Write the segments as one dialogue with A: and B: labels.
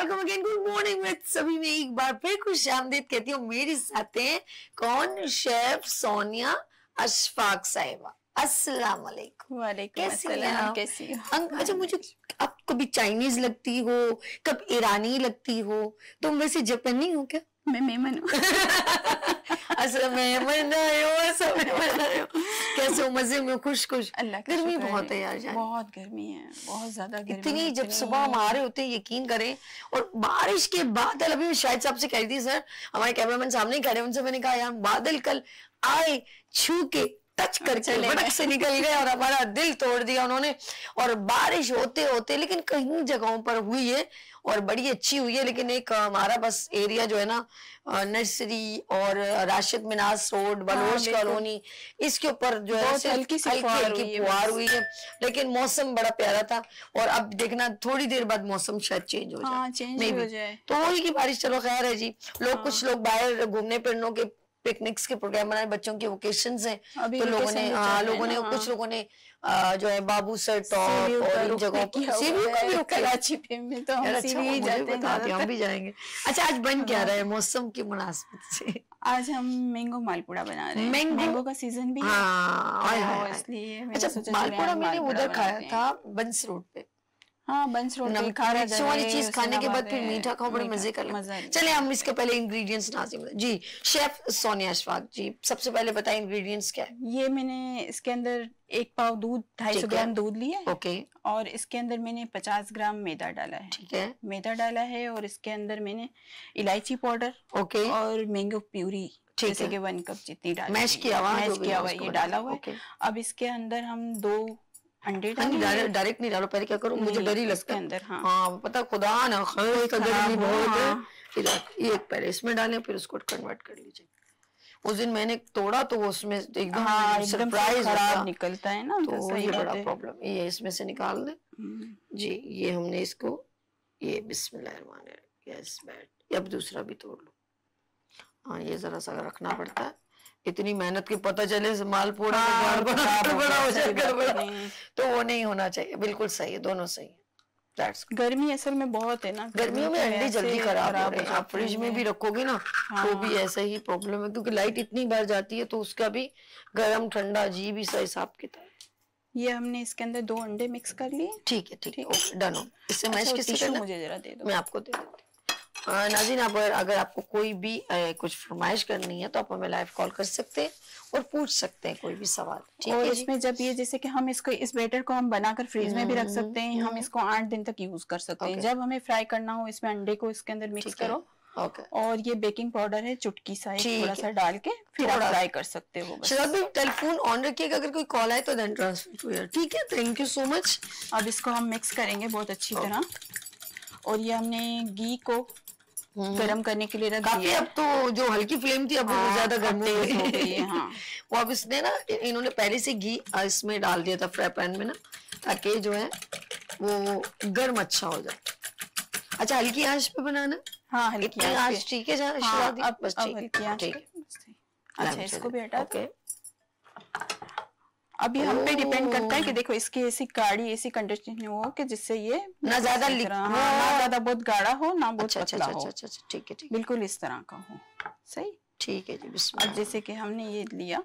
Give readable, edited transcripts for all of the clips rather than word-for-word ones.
A: Welcome again, good morning with सभी में एक बार फिर खुश आमदीद कहती हूँ। मेरे साथ हैं कौन? शेफ सोनिया अशफाक साहिबा। अस्सलाम वालेकुम।
B: वालेकुम
A: कैसी हैं
B: अस्सलाम,
A: आप?
B: कैसी हो?
A: अच्छा, मुझे आप कभी चाइनीज लगती हो, कभी ईरानी लगती हो, तुम वैसे जापानी हो क्या?
B: मैं मेमन हूँ।
A: अच्छा, मेहमान आए हो, सब मेहमान आए हो। कैसे हो? मजे में? खुश खुश?
B: अल्लाह का
A: गर्मी
B: शुक्र
A: बहुत
B: है,
A: यार जान।
B: बहुत गर्मी है, बहुत ज्यादा गर्मी
A: इतनी
B: है,
A: जब
B: इतनी...
A: सुबह हम आ रहे होते हैं, यकीन करें, और बारिश के बादल, अभी मैं शायद साहब से कह रही थी, सर हमारे कैमरामैन सामने ही खड़े, उनसे मैंने कहा यार बादल कल आए, छू के टच करके भड़क से निकल गए और हमारा दिल तोड़ दिया उन्होंने। और बारिश होते होते लेकिन कई जगहों पर हुई है और बड़ी अच्छी हुई है, लेकिन एक हमारा बस एरिया जो है ना, नर्सरी और Rashid Manas road, Bloch colony, इसके ऊपर जो है
B: हल्की फुहार
A: हुई है, लेकिन मौसम बड़ा प्यारा था। और अब देखना थोड़ी देर बाद मौसम शायद चेंज हो जाए,
B: चेंज हो जाए
A: तो होगी बारिश। चलो खैर है जी। कुछ लोग बाहर घूमने फिरने के पिकनिक्स के प्रोग्राम बनाए, बच्चों के वेकेशंस हैं, तो लोगों ने कुछ लोगों ने जो है बाबू सर टॉप और इन जगहों पर
B: कराची में, तो हम सीवी जाते हैं,
A: हम भी जाएंगे। अच्छा, आज बन क्या रहा है मौसम की मुनासिबत से?
B: आज हम मैंगो मालपुड़ा बना रहे हैं। मैंगो का सीजन भी है, इसलिए
A: अच्छा, मालपुड़ा मैंने उधर खाया था बंस रोड पे।
B: बंस रोड पे खा रहे
A: थे, वाली चीज खाने के बाद फिर मीठा खाओ, बड़े मजे का लगता है। चले हम इसके पहले इंग्रेडिएंट्स नाज़िम जी, शेफ सोनिया अशफाक जी, सबसे पहले बताएं इंग्रेडिएंट्स क्या है?
B: ये मैंने इसके अंदर 1 पाव दूध, 250 ग्राम दूध लिया है।
A: ओके।
B: और इसके अंदर मैंने 50 ग्राम मैदा डाला है।
A: ठीक है,
B: मैदा डाला है। और इसके अंदर मैंने इलायची पाउडर,
A: ओके,
B: और मैंगो प्यूरी, जैसे कि 1 कप जितनी डाली,
A: मैश किया हुआ
B: ये डाला हुआ है। अब इसके अंदर हम 2 अंडे
A: डायरेक्ट नहीं डालो, पहले क्या करूं, मुझे डर ही लगता है अंदर। पता खुदा ना गर्मी बहुत है। ये पहले इसमें डालें, फिर उसको कन्वर्ट कर लीजिए। उस दिन मैंने तोड़ा तो उसमें एकदम सरप्राइज खराब
B: निकलता है ना,
A: तो ये बड़ा प्रॉब्लम। ये इसमें से निकाल दे जी। ये हमने इसको, ये बिस्मिल्लाहिर्रहमानिर्रहीम, यस बैठ। अब दूसरा भी तोड़ लो। ये जरा सा रखना पड़ता है, इतनी मेहनत की पता चले मालपुड़ा गड़बड़ा हो जाए, तो वो नहीं होना चाहिए। बिल्कुल सही है, दोनों सही है।
B: गर्मी असल में बहुत है ना,
A: गर्मियों में अंडे जल्दी खराब हो रहे हैं। आप फ्रिज में भी रखोगे ना तो भी ऐसा ही प्रॉब्लम है, क्योंकि लाइट इतनी बार जाती है तो उसका भी गर्म ठंडा अजीब ही सा हिसाब किताब।
B: ये हमने इसके अंदर 2 अंडे मिक्स कर लिए।
A: ठीक है, डन हो। इससे मैश किससे करना?
B: मुझे जरा दे दो,
A: मैं आपको दे देती हूँ। नाज़रीन, अगर आपको कोई भी कुछ फरमाइश करनी है तो आप हमें लाइव कॉल कर सकते हैं और पूछ सकते हैं कोई भी सवाल। ठीक
B: और
A: है
B: इसमें जब ये जैसे कि हम इसको, इस बैटर को हम बनाकर फ्रीज में भी रख सकते हैं, हम इसको 8 दिन तक यूज कर सकते हैं। जब हमें फ्राई करना हो, इसमें अंडे को इसके अंदर मिक्स करो, और ये बेकिंग पाउडर है चुटकी सा, थोड़ा सा डाल के फिर आप फ्राई कर सकते हो।
A: टेलीफोन ऑन रखिएगा, अगर कोई कॉल आए तो देन ट्रांसफर। ठीक है, थैंक यू सो मच।
B: अब इसको हम मिक्स करेंगे बहुत अच्छी तरह। और ये हमने घी को गरम करने के लिए रख दिया।
A: अब तो जो हल्की फ्लेम थी अब वो ज्यादा गर्म हो गई है। वो अब इसने ना, इन्होंने पहले से घी इसमें डाल दिया था फ्राई पैन में ना, ताकि जो है वो गर्म अच्छा हो जाए। अच्छा, हल्की आंच पे बनाना? हल्की आंच। ठीक है, बस
B: हल्की आंच। अच्छा, इसको भी हटा दो। अभी हम पे डिपेंड करता है कि देखो इसकी ऐसी गाढ़ी, ऐसी कंसिस्टेंसी हो कि जिससे ये
A: ना ज्यादा
B: बहुत गाढ़ा हो, ना बहुत पतला हो।
A: ठीक है,
B: बिल्कुल इस तरह का हो। सही,
A: ठीक है जी। बिस्मिल्लाह।
B: अब जैसे कि हमने ये लिया।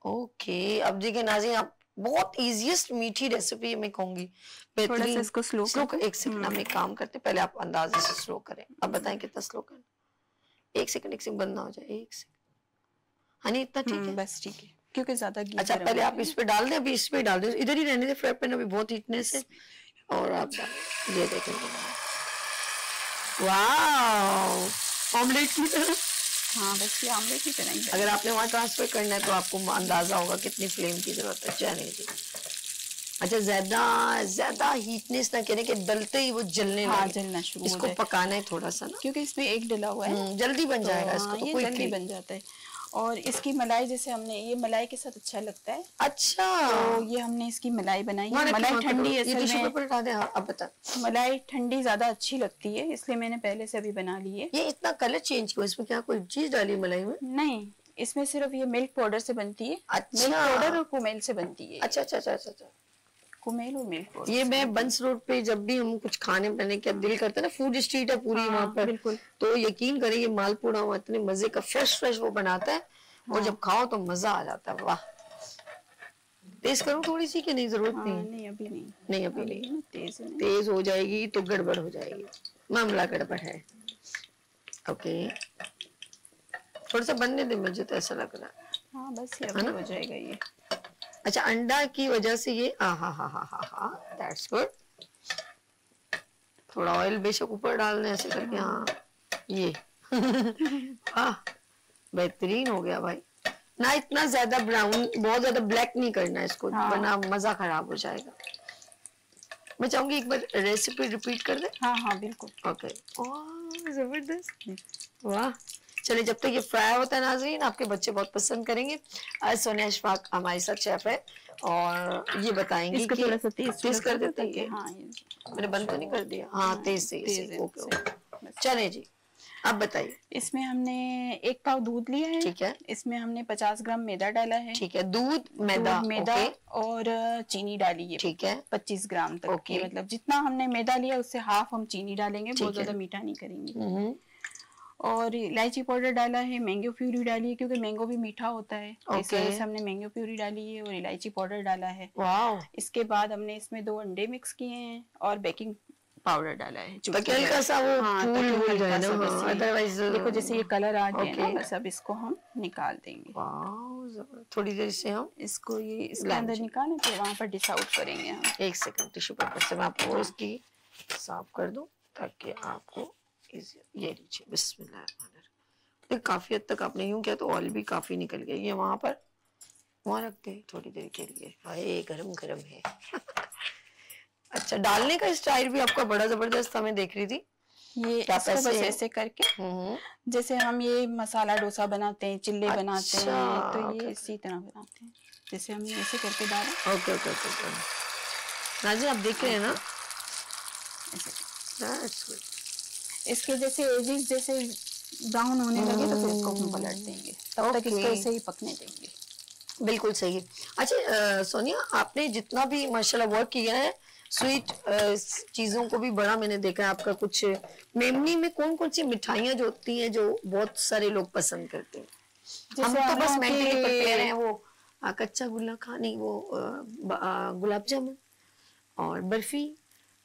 A: ओके, अब देखिए नाज़रीन, आप बहुत इजीएस्ट मीठी रेसिपी मैं कहूंगी।
B: थोड़ा सा इसको स्लो
A: एक सेकंड में काम करते, पहले आप अंदाजे से स्लो करें। अब बताएं कितना स्लो करना? एक सेकंड बंद ना हो जाए। एक सेकंड। हनी, इतना ठीक है?
B: बस ठीक है, क्योंकि ज्यादा घी।
A: अच्छा, पहले आप इस पे डाल दें, अभी इस पे डाल दें, इधर ही रहने दें फ्राई पैन, अभी बहुत हीटनेस है। और आप ये देखें, वाह, ऑमलेट की तरह।
B: बस ये ऑमलेट की तरह ही।
A: अगर आपने वहाँ ट्रांसफर करना है तो आपको अंदाजा होगा कितनी फ्लेम की जरूरत है। जाने दी। अच्छा, ज्यादा हीटनेस ना करें कि डलते ही वो जलना शुरू। इसको पकाना है थोड़ा सा ना,
B: क्योंकि इसमें एक डला हुआ है,
A: जल्दी बन जाएगा। इसको तो
B: ये जल्दी बन जाता है। और इसकी मलाई, जैसे हमने ये मलाई के साथ अच्छा लगता है।
A: अच्छा,
B: तो ये हमने इसकी मलाई बनाई है। मलाई ठंडी है,
A: अब बता।
B: मलाई ठंडी ज्यादा अच्छी लगती है, इसलिए मैंने पहले से अभी बना ली है।
A: ये इतना कलर चेंज क्यों? इसमें क्या कोई चीज डाली मलाई में?
B: नहीं, इसमें सिर्फ ये मिल्क पाउडर से बनती है।
A: अच्छा,
B: मिल्क पाउडर और कुमेल से बनती है।
A: अच्छा।
B: कुमेल और मिल्क पाउडर।
A: ये मैं बंस रोड पे जब भी हम कुछ खाने बनाने का दिल करता है ना, फूड स्ट्रीट है पूरी वहाँ पर,
B: बिल्कुल।
A: तो यकीन करें ये मालपुड़ा वहाँ इतने मजे का फ्रेश वो बनाता है और जब खाओ तो मजा आ जाता है। वाह, टेस्ट करूं थोड़ी सी कि नहीं? जरूरत नहीं?
B: नहीं अभी नहीं,
A: नहीं अभी नहीं,
B: तेज
A: तेज हो जाएगी तो गड़बड़ हो जाएगी, मामला गड़बड़ है। ओके, थोड़ा सा बनने दे, मुझे तो ऐसा लग रहा है।
B: हाँ बस ये अभी हो जाएगा ये।
A: अच्छा, अंडा की वजह से ये दैट्स गुड। थोड़ा ऑयल बेशक ऊपर डालने ऐसे करके, हाँ ये हाँ बेहतरीन हो गया भाई। ना इतना ज्यादा ब्राउन, बहुत ज्यादा ब्लैक नहीं करना है इसको, वरना मजा खराब हो जाएगा। मैं चाहूंगी एक बार रेसिपी रिपीट कर दे।
B: हाँ बिल्कुल।
A: ओके, जबरदस्त, वाह। चलिए, जब तक ये फ्राई होता है नाज़रीन, आपके बच्चे बहुत पसंद करेंगे। आज सोनिया अशफाक हमारे साथ शेफ है और ये बताएंगी कि
B: थोड़ा सा तेज
A: कर देते हैं।
B: हाँ,
A: मैंने बंद तो नहीं कर दिया? हाँ, तेज से। ओके, चले जी, अब बताइए।
B: इसमें हमने 1 पाव दूध लिया है।
A: ठीक है।
B: इसमें हमने 50 ग्राम मैदा डाला है।
A: ठीक है, दूध मैदा
B: और चीनी डाली है।
A: ठीक है,
B: 25 ग्राम तक की, मतलब जितना हमने मैदा लिया उससे हाफ हम चीनी डालेंगे, बहुत ज्यादा मीठा नहीं करेंगे। और इलायची पाउडर डाला है, मैंगो प्यूरी डाली है क्योंकि मैंगो भी मीठा होता है, इस वजह से हमने मैंगो प्यूरी डाली है और इलायची पाउडर डाला है। इसके बाद हमने इसमें 2 अंडे मिक्स किए हैं और बेकिंग पाउडर डाला है।
A: अदरवाइज
B: देखो जैसे ये कलर आ गया ना, बस अब इसको हम निकाल देंगे।
A: थोड़ी देर से हम
B: इसको ये इसके अंदर निकालें तो वहाँ पर डिश आउट करेंगे हम।
A: 1 सेकंड, टिश्यू पेपर से मैं आपको इसकी साफ कर दूं ताकि आपको ये लीजिए। बिस्मिल्लाह। काफी हद तक आपने यूं किया तो ऑयल भी काफी निकल गई है। वहाँ रख दे थोड़ी देर के लिए। हाय गरम गरम है। अच्छा, डालने का स्टाइल भी आपका बड़ा जबरदस्त था, मैं देख रही थी।
B: ये बस ऐसे करके, जैसे हम ये मसाला डोसा बनाते हैं, चिल्ले बनाते हैं, तो ये इसी तरह बनाते हैं। जैसे हमने ऐसे करके डाला।
A: ओके। नाज़रीन आप देख रहे हैं ना,
B: इसके जैसे एजेस जैसे ब्राउन होने लगे तो फिर इसको हम पलट देंगे, तब तक इसको ऐसे ही पकने देंगे।
A: बिल्कुल सही। अच्छा सोनिया, आपने जितना भी माशाल्लाह वर्क किया है स्वीट चीजों को भी बड़ा मैंने देखा है आपका। कुछ मेमनी में कौन कौन सी मिठाइयाँ जो होती हैं जो बहुत सारे लोग पसंद करते हैं? हम तो बस मेंटली प्रिपेयर हैं, वो कच्चा गुल्ला खानी, वो गुलाब जामुन और बर्फी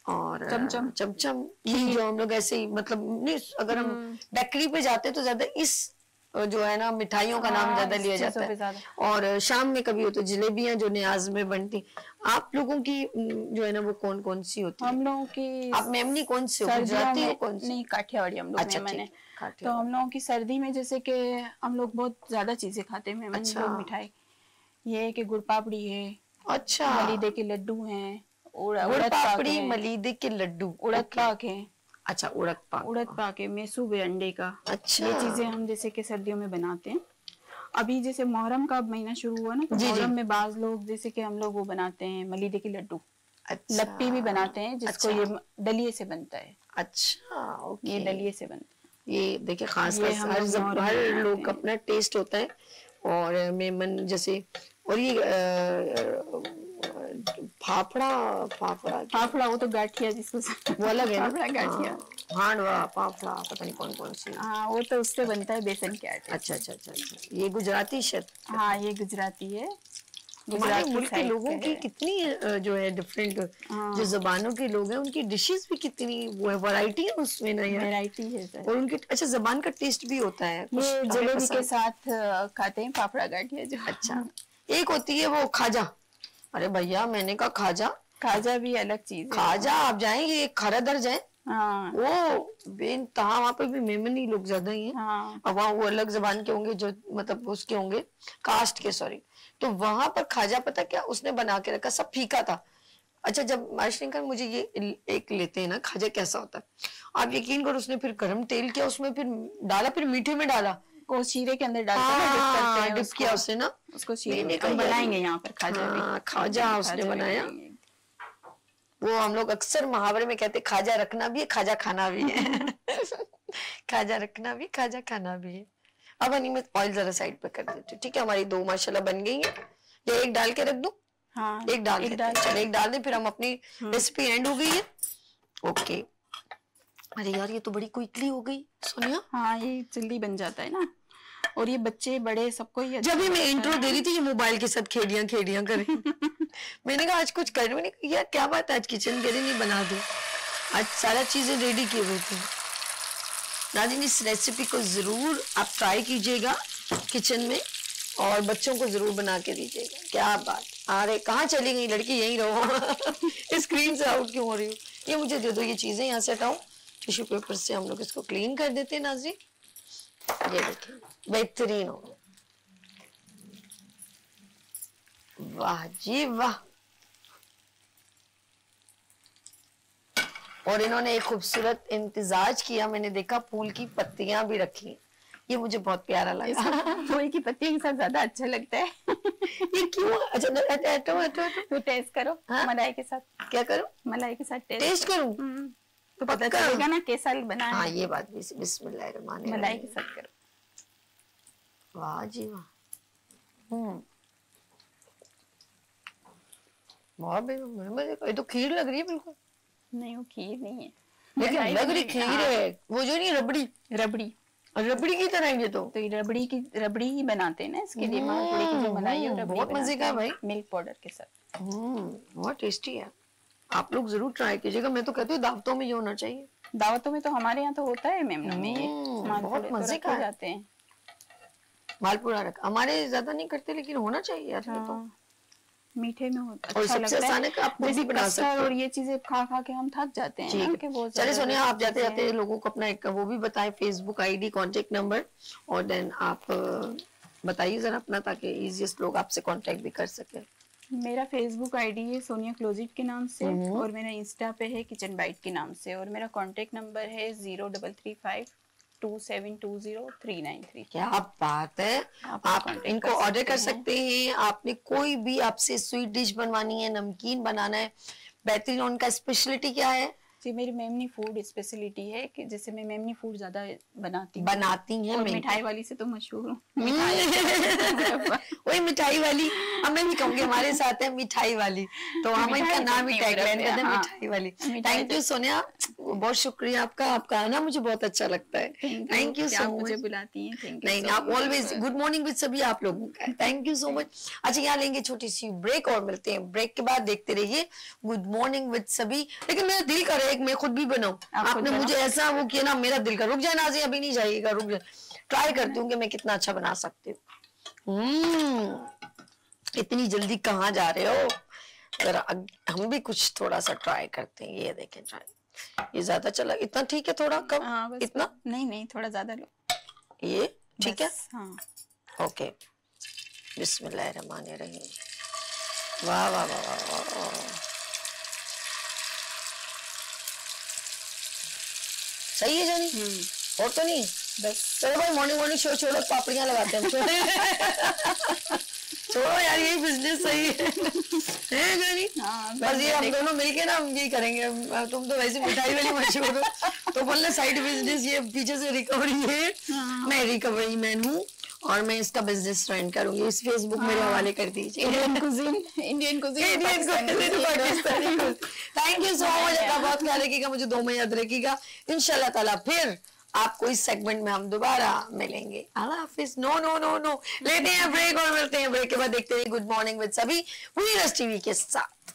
A: और चमचम, ये जो हम लोग ऐसे ही, मतलब नहीं, अगर हम बेकरी पे जाते हैं तो ज्यादा इस जो है ना मिठाइयों का नाम ज्यादा लिया जाता है। और शाम में कभी हो तो जलेबियां जो न्याज में बनती। आप लोगों की जो है ना वो कौन कौन सी होती है?
B: हम लोगों की,
A: आप मेमनी कौन सी हो? गुजराती हो कौन सी?
B: नहीं, काठियावाड़ी हम लोग।
A: अच्छा,
B: मैंने तो हम लोगों की सर्दी में जैसे कि हम लोग बहुत ज्यादा चीजें खाते हैं। अच्छा। मिठाई ये है कि गुड़ पापड़ी है,
A: अच्छा,
B: मलीदे के लड्डू हैं,
A: गुड़ पापड़ी, मलीदे के लड्डू,
B: उड़द पाक है।
A: अच्छा, उड़द पाक है,
B: मैसूब है अंडे का।
A: अच्छा,
B: ये चीजें हम जैसे कि सर्दियों में बनाते हैं। अभी जैसे मुहर्रम का महीना शुरू हुआ ना, तो मुहर्रम में बाज लोग जैसे कि हम लोग वो बनाते हैं मलीदे के लड्डू। अच्छा। लप्पी भी बनाते हैं जिसको ये दलिये से बनता है। अच्छा, ओके। ये दलिये से बनता है। ये देखिए खास
A: हर लोग का अपना टेस्ट होता है। और मेमन जैसे, और ये फाफड़ा वो तो गाठिया जिसको वो अलग है ना, गाठिया, हांडवा, फाफड़ा, पता नहीं कौन कौन सी।
B: हाँ, वो तो उससे बनता है बेसन के आटे।
A: अच्छा। ये गुजराती शत।
B: हाँ, ये गुजराती है।
A: हमारे मुल्क के लोगों की कितनी जो है डिफरेंट, जो जबानों के लोग हैं उनकी डिशेस भी कितनी वो है, वैरायटी है उसमें ना यार,
B: वैरायटी है सर।
A: और उनके अच्छा जबान का टेस्ट भी होता है।
B: ये जलेबी के साथ खाते हैं फाफड़ा गाठिया जो।
A: अच्छा, एक होती है वो खाजा। अरे भैया, मैंने कहा
B: खाजा भी अलग चीज है।
A: खाजा आप जाएंगे खरदर जाए, वो बेनतहा, वहाँ पे भी मेमनी लोग ज्यादा ही हैं। और वहाँ वो अलग जबान के होंगे जो मतलब उसके होंगे कास्ट के, सॉरी। तो वहां पर खाजा पता क्या उसने बना के रखा, सब फीका था। अच्छा, जब माशरिन मुझे ये एक लेते हैं ना खाजा कैसा होता है, आप यकीन करो, उसने फिर गरम तेल किया, उसमें फिर डाला, फिर मीठे में डाला,
B: को शीरे के अंदर डालते हैं,
A: डिप किया उसने ना,
B: उसको शीरे का बनाएंगे यहाँ पर खाजा भी।
A: खाजा उसने बनाया। वो हम लोग अक्सर मुहावरे में कहते खाजा रखना भी है, खाजा खाना भी है। खाजा रखना भी, खाजा खाना भी है। अब मैं ऑयल जरा साइड पे कर देती हूँ, ठीक है? हमारी 2 माशाल्लाह बन गई है। या एक डाल के रख दूं?
B: हाँ,
A: एक डाल दें फिर हम अपनी रेसिपी एंड हो गई है। ओके। अरे यार ये तो बड़ी क्विकली हो गई सोनिया।
B: हाँ ये जल्दी बन जाता है ना, और ये बच्चे बड़े सबको ही
A: जब भी मैं इंट्रो दे रही थी ये मोबाइल के साथ खेड़ियां करें मैंने कहा आज कुछ कर, मैंने कहा यार क्या बात है आज किचन के लिए नहीं बना दो, आज सारा चीजें रेडी की हुई थी। नाज़रीन इस रेसिपी को जरूर आप ट्राई कीजिएगा किचन में और बच्चों को जरूर बना के दीजिएगा। क्या बात, अरे कहाँ चली गई लड़की, यहीं रहो स्क्रीन से आउट क्यों हो रही हो। ये मुझे दे दो ये चीजें, यहाँ से हटाओ, टिश्यू पेपर से हम लोग इसको क्लीन कर देते हैं। नाज़रीन ये देखिए बेहतरीन हो, वाह जी वाह। और इन्होंने एक खूबसूरत इंतजाज किया, मैंने देखा फूल की पत्तियां भी रखी, ये मुझे बहुत प्यारा लगा।
B: फूल की पत्तियों के साथ ज्यादा अच्छा लगता है
A: ये क्यों? अच्छा
B: तो टेस्ट करो। हाँ? मलाई के साथ।
A: क्या करो?
B: मलाई के साथ
A: टेस्ट करूं
B: तो पता चलेगा ना कैसा बना है।
A: हाँ ये बात भी, बिस्मिल्लाहिर्रहमानिर्रहीम।
B: मलाई के साथ करो।
A: वाह जी वाह। ये तो खीर लग रही है बिल्कुल।
B: नहीं वो खीर नहीं है,
A: लेकिन लग रही खीर है, वो जो नहीं रबड़ी की तरह है। ये तो
B: रबड़ी ही बनाते हैं ना इसके लिए, मालपुड़े की जो मलाई है रबड़ी
A: बहुत मजे का है भाई,
B: मिल्क पाउडर के साथ।
A: बहुत टेस्टी है, आप लोग जरूर ट्राई कीजिएगा। मैं तो कहती हूँ दावतों में ये होना चाहिए।
B: दावतों में तो हमारे यहाँ तो होता है मेमनों में, ये
A: बहुत मजे का
B: जाते हैं।
A: मालपुड़ा रखा, हमारे ज्यादा नहीं करते लेकिन होना चाहिए यार। हाँ। तो
B: मीठे में होता
A: और अच्छा लगता है कि आप खुद भी बना सकते हैं।
B: और ये चीजें खा के हम थक जाते हैं ना कि वो।
A: चलिए सोनिया आप जाते जाते लोगों को अपना एक वो भी बताएं, फेसबुक आईडी, कांटेक्ट नंबर, और देन आप बताइए जरा अपना, ताकि इजीएस्ट लोग आपसे कांटेक्ट भी कर सके।
B: मेरा फेसबुक आईडी है सोनिया क्लोजिट के नाम से, और मेरा इंस्टा पे है किचन बाइट के नाम से, और मेरा कांटेक्ट नंबर है 033527203993।
A: क्या बात है, आप इनको ऑर्डर कर सकते हैं। आपने कोई भी आपसे स्वीट डिश बनवानी है, नमकीन बनाना है, बेहतरीन। उनका स्पेशलिटी क्या है?
B: जी मेरी मेमनी फूड स्पेशलिटी है कि जैसे मैं मेमनी फूड ज्यादा बनाती
A: हैं।
B: मिठाई वाली से तो मशहूर हूँ।
A: वही मिठाई वाली, अब मैं भी कहूँगी हमारे साथ है मिठाई वाली, तो हम इनका नाम ही टैगलाइन कर दें, मिठाई वाली। थैंक यू सोनिया, बहुत शुक्रिया आपका, आपका आना मुझे बहुत अच्छा लगता है। Thank you so much.
B: मुझे बुलाती हैं।
A: नहीं आप ऑलवेज गुड मॉर्निंग विद सभी आप लोगों का, थैंक यू सो मच। अच्छा यहाँ लेंगे छोटी सी ब्रेक और मिलते हैं ब्रेक के बाद। देखते रहिए गुड मॉर्निंग विद सभी। लेकिन मेरा दिल कर रहा है मैं खुद भी बनाऊं, आपने मुझे ऐसा वो किया ना, मेरा दिल कर। रुक जाए नाज़ी, अभी नहीं जाइएगा, रुक जाए, ट्राई करती हूँ कि मैं कितना अच्छा बना सकती हूँ। इतनी जल्दी कहाँ जा रहे हो, जरा हम भी कुछ थोड़ा सा ट्राई करते हैं। ये देखें ट्राई, ये ज्यादा चला, इतना ठीक है, थोड़ा कम? इतना
B: नहीं थोड़ा ज्यादा लो,
A: ये ठीक है। ओके बिस्मिल्लाहिर्रहमानिर्रहीम। वाह वाह वाह वाह, सही है जानी। और तो नहीं, बस चलो भाई मॉर्निंग छोड़ो, पापड़ियां लगाते हैं छोड़ो यार, ये बिजनेस सही है जानी। बस ये हम दोनों मिलके ना हम ये करेंगे। तुम तो वैसे मिठाई वाली मशहूर हो, तो बोलना साइड बिजनेस, ये पीछे से रिकवरी है। मैं रिकवरी मैन हूँ और मैं इसका बिजनेस रन करूंगी। इस फेसबुक मेरे हवाले कर दीजिए। Indian cuisine Pakistani. Thank you so much, अपना बहुत ख्याल रखिएगा, मुझे 2 में याद रखिएगा। इंशाल्लाह ताला फिर आपको इस सेगमेंट में हम दोबारा मिलेंगे। अल्लाह हाफिज। नो लेते हैं ब्रेक और मिलते हैं ब्रेक के बाद। देखते हैं गुड मॉर्निंग विद सभी वीरस टीवी के साथ।